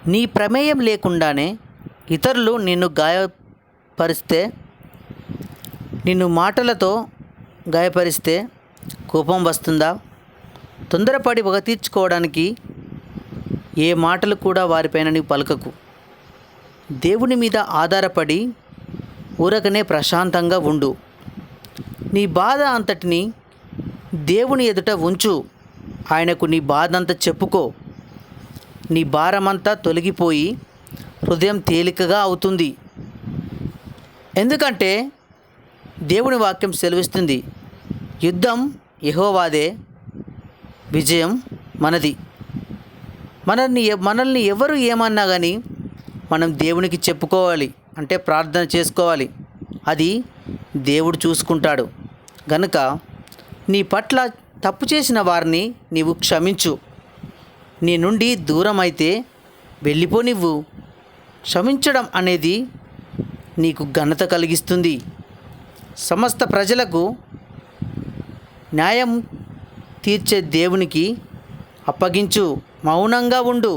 నీ ప్రమేయం లేకుండానే ఇతరులు నిన్ను గాయపరిస్తే, నిన్ను మాటలతో గాయపరిస్తే కోపం వస్తుందా? తొందరపడి పగ తీర్చుకోవడానికి ఏ మాటలు కూడా వారిపైన నీవు పలకకు. దేవుని మీద ఆధారపడి ఊరకనే ప్రశాంతంగా ఉండు. నీ బాధ అంతటిని దేవుని ఎదుట ఉంచు. ఆయనకు నీ బాధ అంతా చెప్పుకో. నీ భారమంతా తొలగిపోయి హృదయం తేలికగా అవుతుంది. ఎందుకంటే దేవుని వాక్యం సెలవిస్తుంది, యుద్ధం యెహోవాదే, విజయం మనది. మనల్ని ఎవరు ఏమన్నా కానీ మనం దేవునికి చెప్పుకోవాలి, అంటే ప్రార్థన చేసుకోవాలి. అది దేవుడు చూసుకుంటాడు. గనుక నీ పట్ల తప్పు చేసిన వారిని నీవు క్షమించు. నీ నుండి దూరం అయితే వెళ్ళిపోనివ్వు. క్షమించడం అనేది నీకు ఘనత కలిగిస్తుంది. సమస్త ప్రజలకు న్యాయం తీర్చే దేవునికి అప్పగించు. మౌనంగా ఉండు.